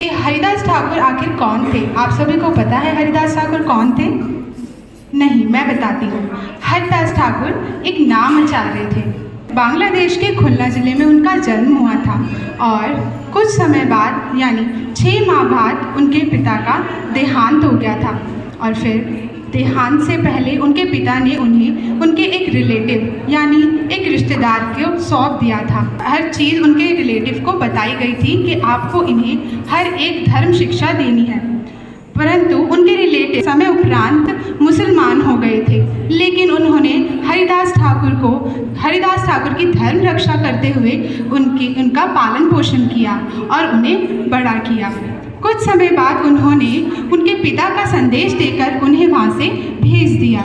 हरिदास ठाकुर आखिर कौन थे? आप सभी को पता है हरिदास ठाकुर कौन थे? नहीं, मैं बताती हूँ। हरिदास ठाकुर एक नामाचार्य थे। बांग्लादेश के खुलना ज़िले में उनका जन्म हुआ था और कुछ समय बाद यानी 6 माह बाद उनके पिता का देहांत हो गया था। और फिर देहांत से पहले उनके पिता ने उन्हें उनके एक रिलेटिव यानी एक रिश्तेदार को सौंप दिया था। हर चीज़ उनके रिलेटिव को बताई गई थी कि आपको इन्हें हर एक धर्म शिक्षा देनी है, परंतु उनके रिलेटिव समय उपरांत मुसलमान हो गए थे। लेकिन उन्होंने हरिदास ठाकुर की धर्म रक्षा करते हुए उनका पालन पोषण किया और उन्हें बड़ा किया। कुछ समय बाद उन्होंने उनके पिता का संदेश देकर उन्हें वहाँ से भेज दिया।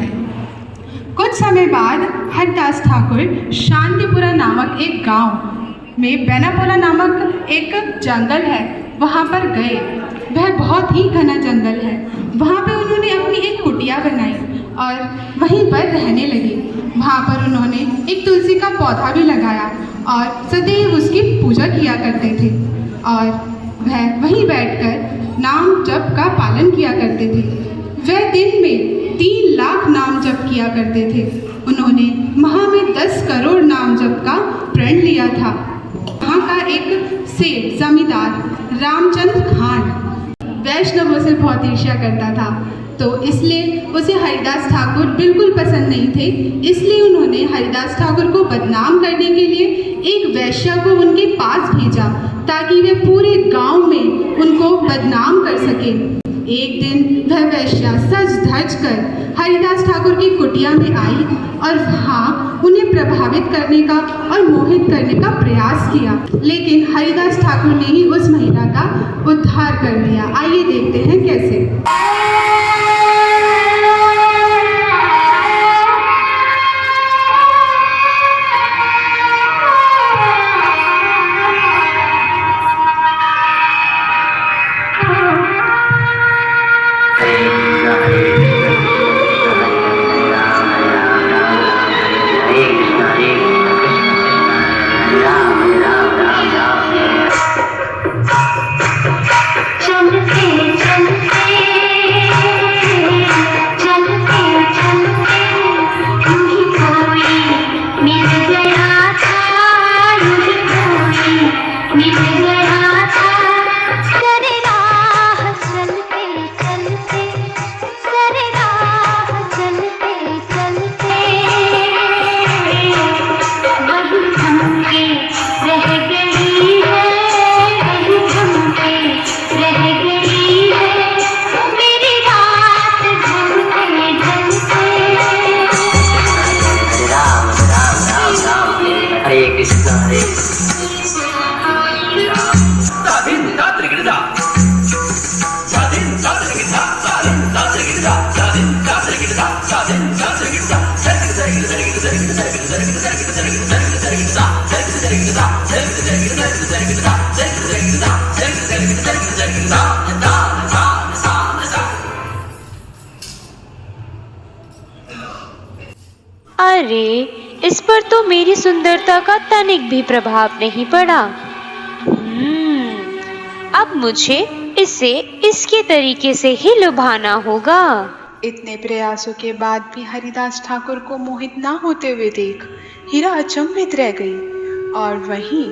कुछ समय बाद हरिदास ठाकुर शांतिपुरा नामक एक गांव में बेनापोला नामक एक जंगल है, वहाँ पर गए। वह बहुत ही घना जंगल है। वहाँ पे उन्होंने अपनी एक कुटिया बनाई और वहीं पर रहने लगे। वहाँ पर उन्होंने एक तुलसी का पौधा भी लगाया और सदैव उसकी पूजा किया करते थे और वह वहीं बैठकर नाम जप का पालन किया करते थे। वह दिन में 3 लाख नाम जप किया करते थे। उन्होंने माह में 10 करोड़ नाम जप का प्रण लिया था। वहाँ का एक सेठ जमींदार रामचंद्र खान वैष्णवों से बहुत ईर्ष्या करता था, तो इसलिए उसे हरिदास ठाकुर बिल्कुल पसंद नहीं थे। इसलिए उन्होंने हरिदास ठाकुर को बदनाम करने के लिए एक वैश्या को उनके पास भेजा ताकि वे पूरे गांव में उनको बदनाम कर सके। एक दिन वह वैश्या सज धज कर हरिदास ठाकुर की कुटिया में आई और वहाँ उन्हें प्रभावित करने का और मोहित करने का प्रयास किया, लेकिन हरिदास ठाकुर ने ही उस महिला का उद्धार कर लिया। आइए देखते हैं कैसे। अरे, इस पर तो मेरी सुंदरता का तनिक भी प्रभाव नहीं पड़ा। अब मुझे इसे इसके तरीके से ही लुभाना होगा। इतने प्रयासों के बाद भी हरिदास ठाकुर को मोहित ना होते हुए देख हीरा अचंभित रह गई और वहीं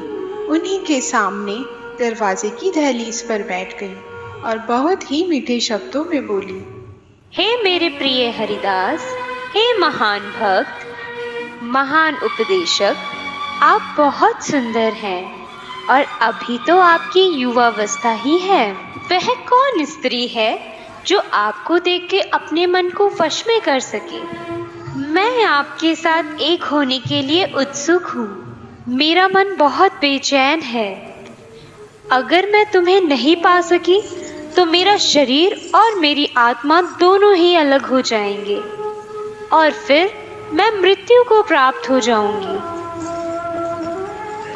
उन्हीं के सामने दरवाजे की दहलीज पर बैठ गई और बहुत ही मीठे शब्दों में बोली, हे मेरे प्रिय हरिदास, हे महान भक्त, महान उपदेशक, आप बहुत सुंदर हैं और अभी तो आपकी युवावस्था ही है। वह कौन स्त्री है जो आपको देख के अपने मन को वश में कर सके? मैं आपके साथ एक होने के लिए उत्सुक हूँ। मेरा मन बहुत बेचैन है। अगर मैं तुम्हें नहीं पा सकी तो मेरा शरीर और मेरी आत्मा दोनों ही अलग हो जाएंगे और फिर मैं मृत्यु को प्राप्त हो जाऊंगी।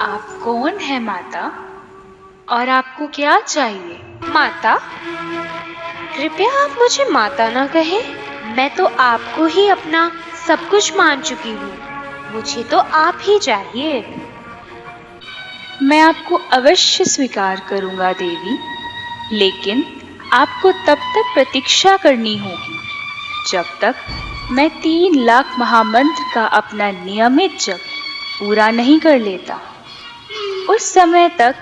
आप कौन है माता और आपको क्या चाहिए? माता? कृपया आप मुझे माता ना कहें। मैं तो आपको ही अपना सब कुछ मान चुकी हूँ। मुझे तो आप ही चाहिए। मैं आपको अवश्य स्वीकार करूंगा देवी, लेकिन आपको तब तक प्रतीक्षा करनी होगी जब तक मैं 3 लाख महामंत्र का अपना नियमित जप पूरा नहीं कर लेता। उस समय तक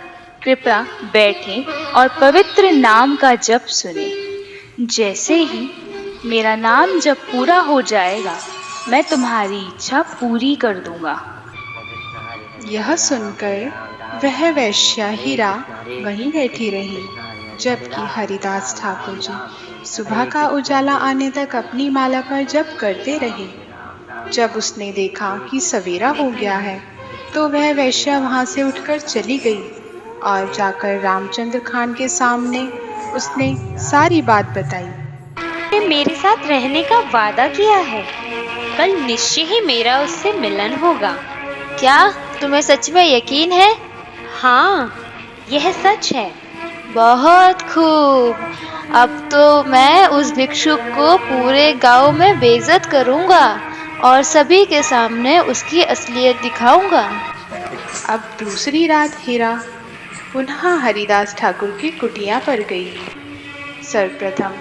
कृपया बैठें और पवित्र नाम का जप सुनें। जैसे ही मेरा नाम जप पूरा हो जाएगा, मैं तुम्हारी इच्छा पूरी कर दूंगा। यह सुनकर वह वेश्या हीरा वहीं बैठी रही, जबकि हरिदास ठाकुर जी सुबह का उजाला आने तक अपनी माला पर जप करते रहे। जब उसने देखा कि सवेरा हो गया है, तो वह वेश्या वहां से उठकर चली गई और जाकर रामचंद्र खान के सामने उसने सारी बात बताई। उसने मेरे साथ रहने का वादा किया है, कल निश्चय ही मेरा उससे मिलन होगा। क्या तुम्हें सच में यकीन है? हाँ, यह सच है। बहुत खूब। अब तो मैं उस भिक्षुक को पूरे गांव में बेइज्जत करूंगा और सभी के सामने उसकी असलियत दिखाऊंगा। अब दूसरी रात हीरा पुनः हरिदास ठाकुर की कुटिया पर गई। सर्वप्रथम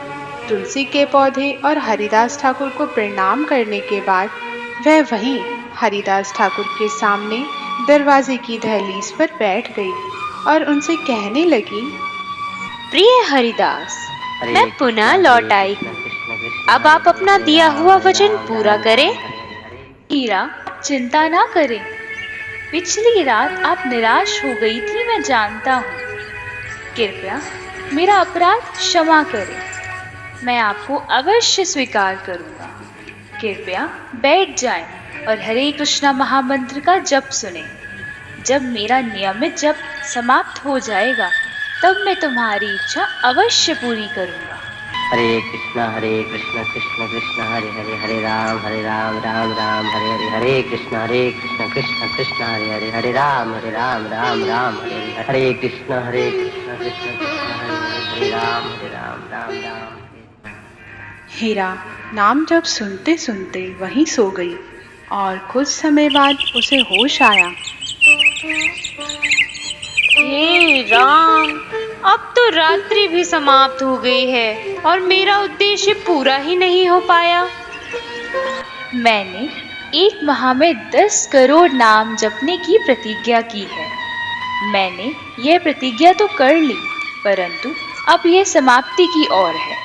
तुलसी के पौधे और हरिदास ठाकुर को प्रणाम करने के बाद वह वहीं हरिदास ठाकुर के सामने दरवाजे की दहलीज पर बैठ गई और उनसे कहने लगी, प्रिय हरिदास, मैं पुनः लौट आई हूँ। अब आप अपना दिया हुआ वचन पूरा करें। हीरा, चिंता ना करें। पिछली रात आप निराश हो गई थी, मैं जानता हूँ। कृपया मेरा अपराध क्षमा करें। मैं आपको अवश्य स्वीकार करूँगा। कृपया बैठ जाएं और हरे कृष्णा महामंत्र का जप सुने। जब मेरा नियमित जप समाप्त हो जाएगा, तब मैं तुम्हारी इच्छा अवश्य पूरी करूँगा। हरे कृष्णा कृष्ण कृष्ण हरे हरे, हरे राम राम राम हरे हरे, हरे कृष्ण कृष्ण कृष्ण हरे हरे, राम राम राम हरे हरे, हरे कृष्ण कृष्ण कृष्ण हरे राम राम राम। हीरा नाम जप सुनते सुनते वहीं सो गई और कुछ समय बाद उसे होश आया। हे राम, अब तो रात्रि भी समाप्त हो गई है और मेरा उद्देश्य पूरा ही नहीं हो पाया। मैंने 1 माह में 10 करोड़ नाम जपने की प्रतिज्ञा की है। मैंने यह प्रतिज्ञा तो कर ली, परंतु अब यह समाप्ति की ओर है।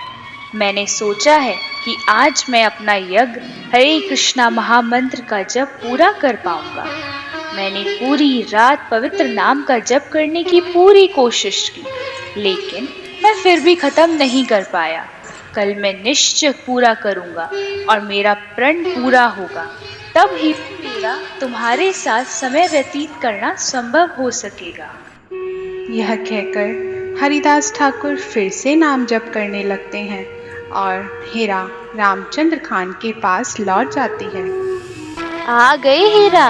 मैंने सोचा है कि आज मैं अपना यज्ञ हरे कृष्णा महामंत्र का जप पूरा कर पाऊंगा। मैंने पूरी रात पवित्र नाम का जप करने की पूरी कोशिश की, लेकिन मैं फिर भी खत्म नहीं कर पाया। कल मैं निश्चय पूरा करूंगा और मेरा प्रण पूरा होगा। तब ही मेरा तुम्हारे साथ समय व्यतीत करना संभव हो सकेगा। यह कहकर हरिदास ठाकुर फिर से नाम जप करने लगते हैं और हीरा रामचंद्र खान के पास लौट जाती है। आ गई हीरा,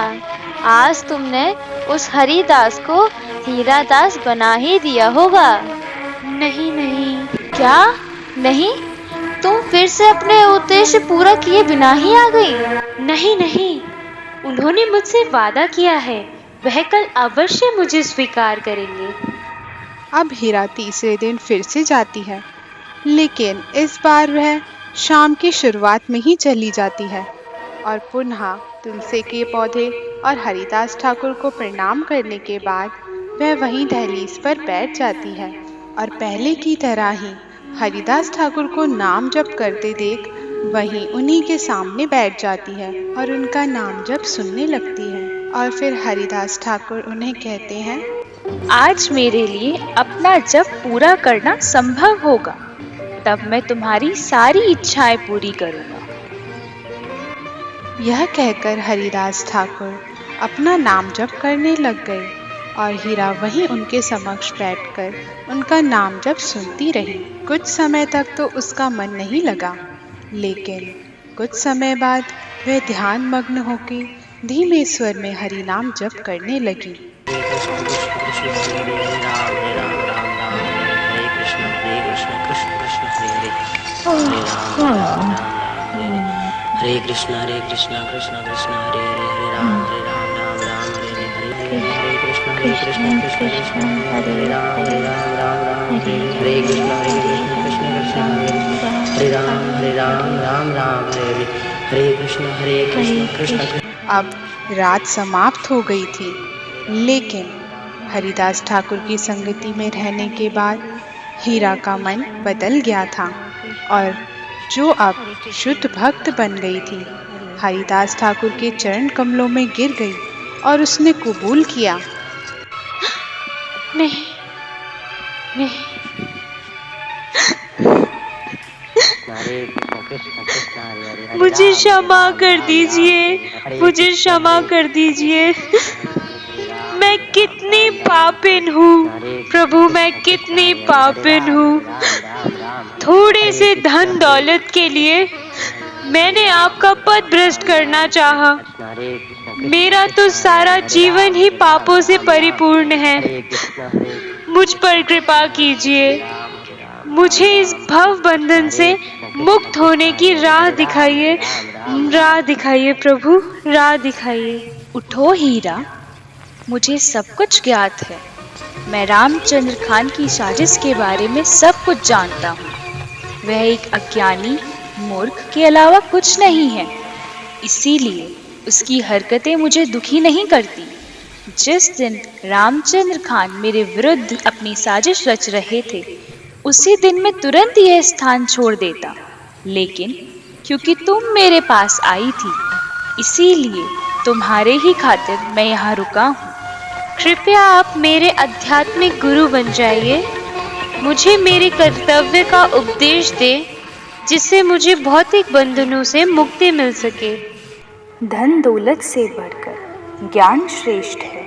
आज तुमने उस हरिदास को हीरादास बना ही दिया होगा। नहीं नहीं, क्या नहीं? तुम फिर से अपने उद्देश्य पूरा किए बिना ही आ गई? नहीं नहीं, उन्होंने मुझसे वादा किया है, वह कल अवश्य मुझे स्वीकार करेंगे। अब हीरा तीसरे दिन फिर से जाती है, लेकिन इस बार वह शाम की शुरुआत में ही चली जाती है और पुनः तुलसी के पौधे और हरिदास ठाकुर को प्रणाम करने के बाद वह वहीं दहलीज पर बैठ जाती है और पहले की तरह ही हरिदास ठाकुर को नाम जप करते देख वहीं उन्हीं के सामने बैठ जाती है और उनका नाम जप सुनने लगती है। और फिर हरिदास ठाकुर उन्हें कहते हैं, आज मेरे लिए अपना जप पूरा करना संभव होगा, तब मैं तुम्हारी सारी इच्छाएं पूरी करूंगा। यह कहकर हरिदास ठाकुर अपना नाम जप करने लग गए और हीरा वहीं उनके समक्ष बैठकर उनका नाम जप सुनती रही। कुछ समय तक तो उसका मन नहीं लगा, लेकिन कुछ समय बाद वह ध्यान मग्न होकर धीमे स्वर में हरि नाम जप करने लगी। हरे कृष्णा कृष्ण कृष्ण हरे हरे, हरे राम राम राम हरे हरे, हरे कृष्ण कृष्ण कृष्ण हरे राम हरे राम राम राम हरे हरे कृष्ण कृष्ण कृष्ण हरे राम राम राम हरे हरे हरे कृष्ण कृष्ण अब रात समाप्त हो गई थी, लेकिन हरिदास ठाकुर की संगति में रहने के बाद हीरा का मन बदल गया था और जो अब शुद्ध भक्त बन गई थी, हरिदास ठाकुर के चरण कमलों में गिर गई और उसने कबूल किया। नहीं, नहीं, हरे कृष्ण कृष्ण हरे हरे हरे मुझे राम क्षमा कर राम दीजिए, हरे मुझे कृष्ण क्षमा कर दीजिए। मैं कितनी पापिन हूँ प्रभु, मैं कितनी पापिन हूँ। थोड़े से धन दौलत के लिए मैंने आपका पद भ्रष्ट करना चाहा। मेरा तो सारा जीवन ही पापों से परिपूर्ण है। मुझ पर कृपा कीजिए, मुझे इस भव बंधन से मुक्त होने की राह दिखाइए प्रभु, राह दिखाइए। उठो हीरा, मुझे सब कुछ ज्ञात है। मैं रामचंद्र खान की साजिश के बारे में सब कुछ जानता हूँ। वह एक अज्ञानी मूर्ख के अलावा कुछ नहीं है, इसीलिए उसकी हरकतें मुझे दुखी नहीं करती। जिस दिन रामचंद्र खान मेरे विरुद्ध अपनी साजिश रच रहे थे, उसी दिन मैं तुरंत यह स्थान छोड़ देता, लेकिन क्योंकि तुम मेरे पास आई थी, इसीलिए तुम्हारे ही खातिर मैं यहाँ रुका हूँ। कृपया आप मेरे आध्यात्मिक गुरु बन जाइए। मुझे मेरे कर्तव्य का उपदेश दे, जिससे मुझे भौतिक बंधनों से मुक्ति मिल सके। धन दौलत से बढ़कर ज्ञान श्रेष्ठ है।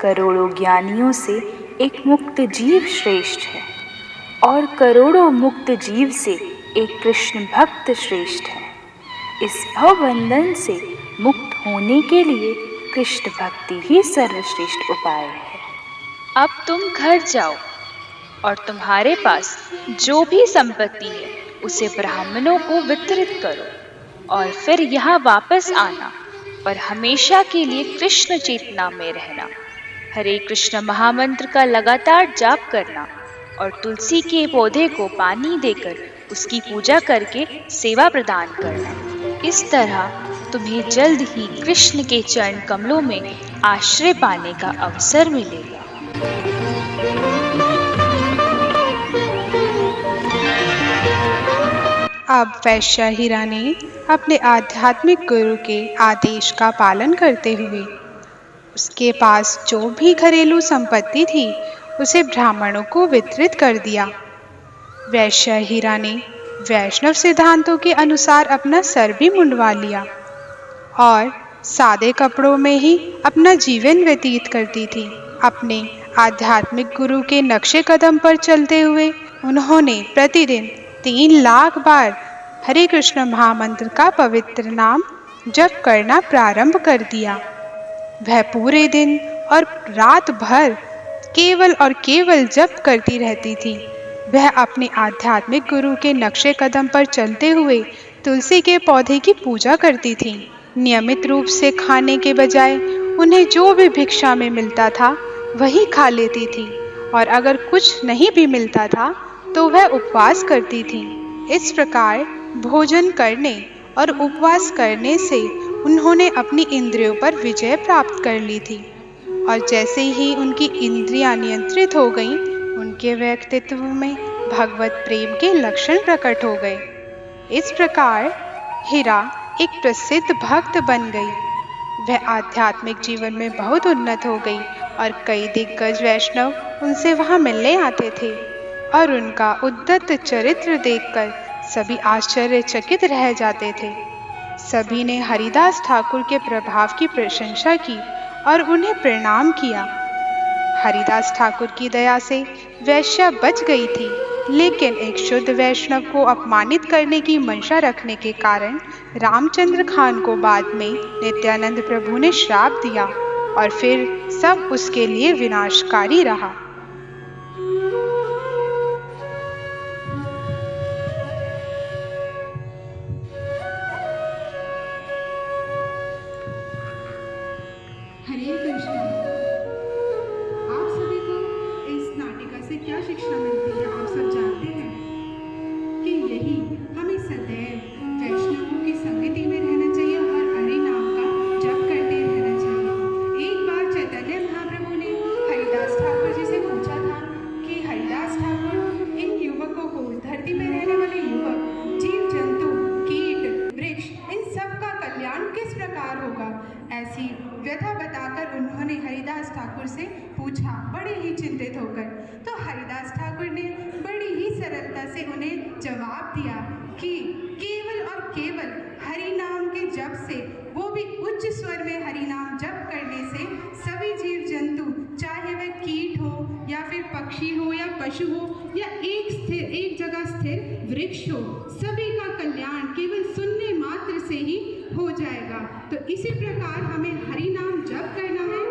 करोड़ों ज्ञानियों से एक मुक्त जीव श्रेष्ठ है, और करोड़ों मुक्त जीव से एक कृष्ण भक्त श्रेष्ठ है। इस भवबंधन से मुक्त होने के लिए कृष्ण भक्ति ही सर्वश्रेष्ठ उपाय है। अब तुम घर जाओ और तुम्हारे पास जो भी संपत्ति है उसे ब्राह्मणों को वितरित करो, और फिर यहाँ वापस आना, पर हमेशा के लिए कृष्ण चेतना में रहना। हरे कृष्ण महामंत्र का लगातार जाप करना और तुलसी के पौधे को पानी देकर उसकी पूजा करके सेवा प्रदान करना। इस तरह तुम्हें जल्द ही कृष्ण के चरण कमलों में आश्रय पाने का अवसर मिलेगा। अब वैश्या हीरा ने अपने आध्यात्मिक गुरु के आदेश का पालन करते हुए उसके पास जो भी घरेलू संपत्ति थी उसे ब्राह्मणों को वितरित कर दिया। वैश्या हीरा ने वैष्णव सिद्धांतों के अनुसार अपना सर भी मुंडवा लिया और सादे कपड़ों में ही अपना जीवन व्यतीत करती थी। अपने आध्यात्मिक गुरु के नक्शे कदम पर चलते हुए उन्होंने प्रतिदिन 3 लाख बार हरे कृष्ण महामंत्र का पवित्र नाम जप करना प्रारंभ कर दिया। वह पूरे दिन और रात भर केवल और केवल जप करती रहती थी। वह अपने आध्यात्मिक गुरु के नक्शे कदम पर चलते हुए तुलसी के पौधे की पूजा करती थी। नियमित रूप से खाने के बजाय उन्हें जो भी भिक्षा में मिलता था वही खा लेती थी, और अगर कुछ नहीं भी मिलता था तो वह उपवास करती थी। इस प्रकार भोजन करने और उपवास करने से उन्होंने अपनी इंद्रियों पर विजय प्राप्त कर ली थी, और जैसे ही उनकी इंद्रियां नियंत्रित हो गईं, उनके व्यक्तित्व में भगवत प्रेम के लक्षण प्रकट हो गए। इस प्रकार हीरा एक प्रसिद्ध भक्त बन गई। वह आध्यात्मिक जीवन में बहुत उन्नत हो गई और कई दिग्गज वैष्णव उनसे वहां मिलने आते थे, और उनका उद्दत चरित्र देखकर सभी आश्चर्यचकित रह जाते थे। सभी ने हरिदास ठाकुर के प्रभाव की प्रशंसा की और उन्हें प्रणाम किया। हरिदास ठाकुर की दया से वैश्या बच गई थी, लेकिन एक शुद्ध वैष्णव को अपमानित करने की मंशा रखने के कारण रामचंद्र खान को बाद में नित्यानंद प्रभु ने श्राप दिया, और फिर सब उसके लिए विनाशकारी रहा। हरे कृष्ण। प्रकार होगा। ऐसी व्यथा बताकर उन्होंने हरिदास ठाकुर से पूछा, बड़े ही चिंतित होकर। तो हरिदास ठाकुर ने बड़ी ही सरलता से उन्हें जवाब दिया कि केवल और केवल हरि नाम के जप से, वो भी उच्च स्वर में हरि नाम जप करने से, सभी जीव जंतु, चाहे वह कीट हो या फिर पक्षी हो या पशु हो या एक जगह स्थिर वृक्ष हो, सभी का कल्याण केवल सुनने मात्र से ही हो जाएगा। तो इसी प्रकार हमें हरि नाम जप करना है